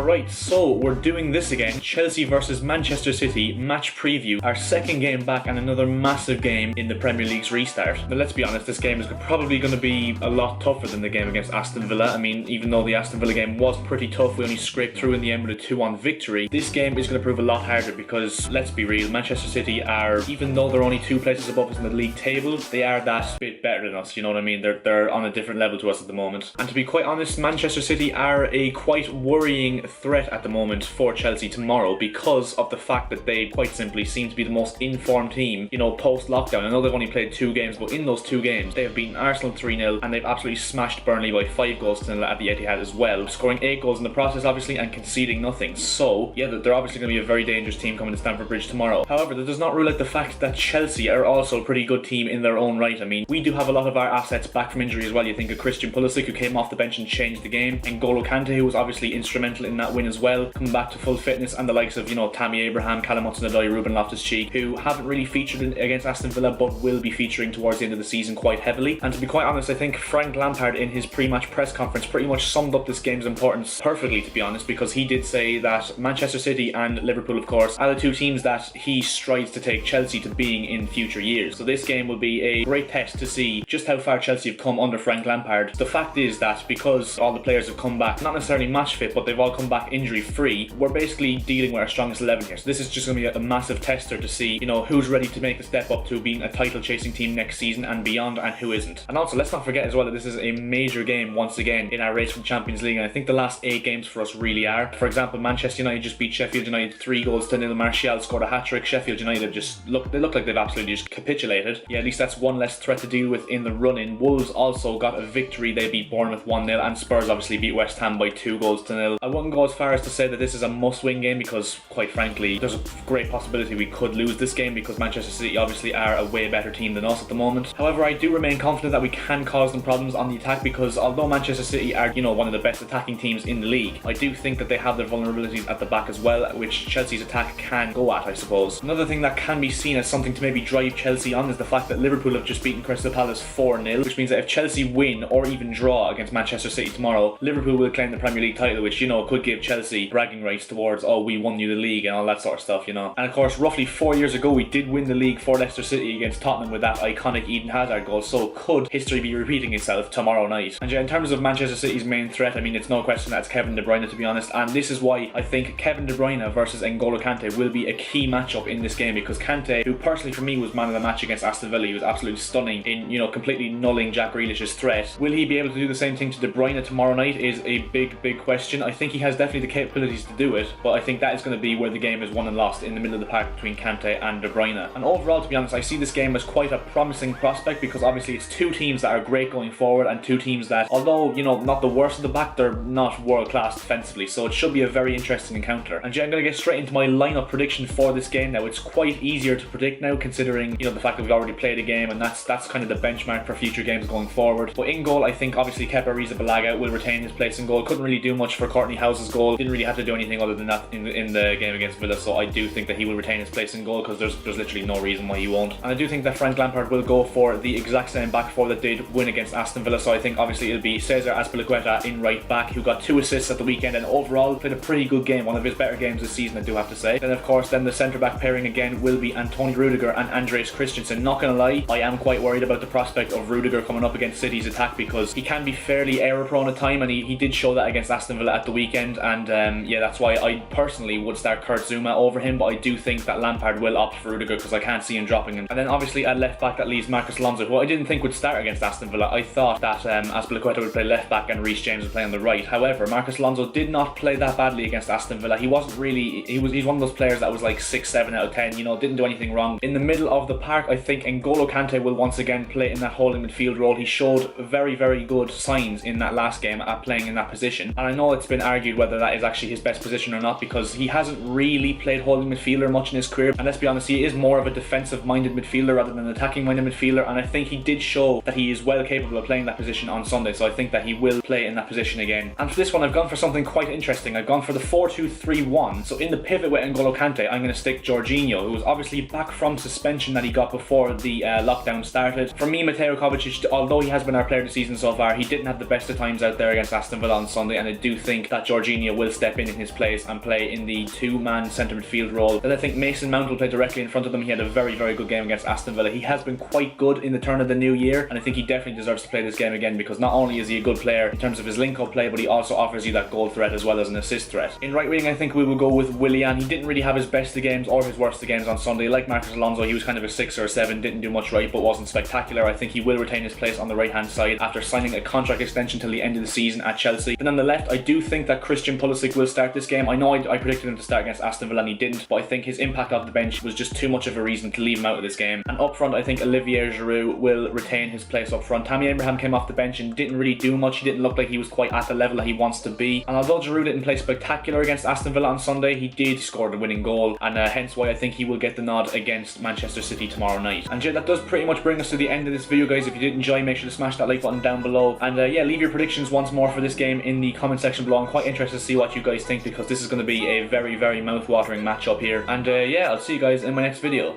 Right, so we're doing this again. Chelsea versus Manchester City match preview. Our second game back and another massive game in the Premier League's restart. Now let's be honest, this game is probably going to be a lot tougher than the game against Aston Villa. I mean, even though the Aston Villa game was pretty tough, we only scraped through in the end with a 2-1 victory. This game is going to prove a lot harder because, let's be real, Manchester City are, even though they're only 2 places above us in the league table, they are that bit better than us, you know what I mean? They're on a different level to us at the moment. And to be quite honest, Manchester City are a quite worrying threat at the moment for Chelsea tomorrow because of the fact that they quite simply seem to be the most informed team, you know, post-lockdown. I know they've only played 2 games, but in those 2 games, they have beaten Arsenal 3-0 and they've absolutely smashed Burnley by 5-0 at the Etihad as well, scoring 8 goals in the process obviously and conceding nothing. So yeah, they're obviously going to be a very dangerous team coming to Stamford Bridge tomorrow. However, that does not rule out the fact that Chelsea are also a pretty good team in their own right. I mean, we do have a lot of our assets back from injury as well. You think of Christian Pulisic, who came off the bench and changed the game, and N'Golo Kante, who was obviously instrumental in that win as well, coming back to full fitness, and the likes of, you know, Tammy Abraham, Callum Hudson-Odoi, Ruben Loftus-Cheek, who haven't really featured against Aston Villa but will be featuring towards the end of the season quite heavily. And to be quite honest, I think Frank Lampard in his pre-match press conference pretty much summed up this game's importance perfectly, to be honest, because he did say that Manchester City and Liverpool, of course, are the 2 teams that he strives to take Chelsea to being in future years. So this game will be a great test to see just how far Chelsea have come under Frank Lampard. The fact is that because all the players have come back, not necessarily match fit, but they've all come back injury free, we're basically dealing with our strongest 11 here. So this is just going to be a massive tester to see, you know, who's ready to make the step up to being a title chasing team next season and beyond, and who isn't. And also, let's not forget as well that this is a major game once again in our race for the Champions League, and I think the last 8 games for us really are. For example, Manchester United just beat Sheffield United 3-0. Martial scored a hat-trick. Sheffield United just look like they've absolutely just capitulated. Yeah, at least that's one less threat to deal with in the run-in. Wolves also got a victory. They beat Bournemouth 1-0, and Spurs obviously beat West Ham by 2-0. I wouldn't go as far as to say that this is a must-win game because, quite frankly, there's a great possibility we could lose this game because Manchester City obviously are a way better team than us at the moment. However, I do remain confident that we can cause them problems on the attack because although Manchester City are, you know, one of the best attacking teams in the league, I do think that they have their vulnerabilities at the back as well, which Chelsea's attack can go at, I suppose. Another thing that can be seen as something to maybe drive Chelsea on is the fact that Liverpool have just beaten Crystal Palace 4-0, which means that if Chelsea win or even draw against Manchester City tomorrow, Liverpool will claim the Premier League title, which, you know, could give Chelsea bragging rights towards, oh, we won you the league and all that sort of stuff, you know. And of course, roughly 4 years ago, we did win the league for Leicester City against Tottenham with that iconic Eden Hazard goal, so could history be repeating itself tomorrow night? And yeah, in terms of Manchester City's main threat, I mean, it's no question that it's Kevin De Bruyne, to be honest, and this is why I think Kevin De Bruyne versus N'Golo Kante will be a key matchup in this game, because Kante, who personally for me was man of the match against Aston Villa, he was absolutely stunning in, you know, completely nulling Jack Grealish's threat. Will he be able to do the same thing to De Bruyne tomorrow night is a big question. I think he has definitely the capabilities to do it, but I think that is going to be where the game is won and lost, in the middle of the park between Kante and De Bruyne. And overall, to be honest, I see this game as quite a promising prospect because obviously it's 2 teams that are great going forward and 2 teams that, although, you know, not the worst of the back, they're not world class defensively, so it should be a very interesting encounter. And yeah, I'm going to get straight into my lineup prediction for this game now. It's quite easier to predict now considering, you know, the fact that we've already played a game, and that's kind of the benchmark for future games going forward. But in goal, I think obviously Kepa Arrizabalaga will retain his place in goal. Couldn't really do much for Courtney House's goal. Didn't really have to do anything other than that in the game against Villa, so I do think that he will retain his place in goal because there's literally no reason why he won't. And I do think that Frank Lampard will go for the exact same back four that did win against Aston Villa, so I think obviously it'll be Cesar Azpilicueta in right back, who got 2 assists at the weekend and overall played a pretty good game, one of his better games this season, I do have to say. Then of course, then the centre back pairing again will be Antonio Rudiger and Andreas Christensen. Not gonna lie, I am quite worried about the prospect of Rudiger coming up against City's attack because he can be fairly error prone at time, and he did show that against Aston Villa at the weekend, and yeah, that's why I personally would start Kurt Zouma over him, but I do think that Lampard will opt for Rudiger because I can't see him dropping him. And then obviously at left back that leaves Marcus Alonso, who I didn't think would start against Aston Villa. I thought that Azpilicueta would play left back and Reece James would play on the right. However, Marcus Alonso did not play that badly against Aston Villa. He wasn't really, he's one of those players that was like 6-7 out of 10, you know, didn't do anything wrong. In the middle of the park, I think N'Golo Kante will once again play in that holding midfield role. He showed very good signs in that last game at playing in that position, and I know it's been argued whether that is actually his best position or not because he hasn't really played holding midfielder much in his career, and let's be honest, he is more of a defensive minded midfielder rather than an attacking minded midfielder, and I think he did show that he is well capable of playing that position on Sunday, so I think that he will play in that position again. And for this one, I've gone for something quite interesting. I've gone for the 4-2-3-1. So in the pivot with N'Golo Kante, I'm going to stick Jorginho, who was obviously back from suspension that he got before the lockdown started. For me, Mateo Kovacic, although he has been our player of the season so far, he didn't have the best of times out there against Aston Villa on Sunday, and I do think that Jorginho Jorginho will step in his place and play in the two-man centre midfield role. Then I think Mason Mount will play directly in front of them. He had a very, very good game against Aston Villa. He has been quite good in the turn of the new year, and I think he definitely deserves to play this game again, because not only is he a good player in terms of his link-up play, but he also offers you that goal threat as well as an assist threat. In right wing, I think we will go with Willian. He didn't really have his best of games or his worst of games on Sunday. Like Marcus Alonso, he was kind of a 6 or a 7, didn't do much right, but wasn't spectacular. I think he will retain his place on the right-hand side after signing a contract extension till the end of the season at Chelsea. Then on the left, I do think that Christian Pulisic will start this game. I know I predicted him to start against Aston Villa and he didn't, but I think his impact off the bench was just too much of a reason to leave him out of this game. And up front, I think Olivier Giroud will retain his place up front. Tammy Abraham came off the bench and didn't really do much. He didn't look like he was quite at the level that he wants to be. And although Giroud didn't play spectacular against Aston Villa on Sunday, he did score the winning goal, and hence why I think he will get the nod against Manchester City tomorrow night. And yeah, that does pretty much bring us to the end of this video, guys. If you did enjoy, make sure to smash that like button down below, and yeah, leave your predictions once more for this game in the comment section below. I'm quite interested to see what you guys think, because this is going to be a very, very mouth-watering matchup here. And yeah, I'll see you guys in my next video.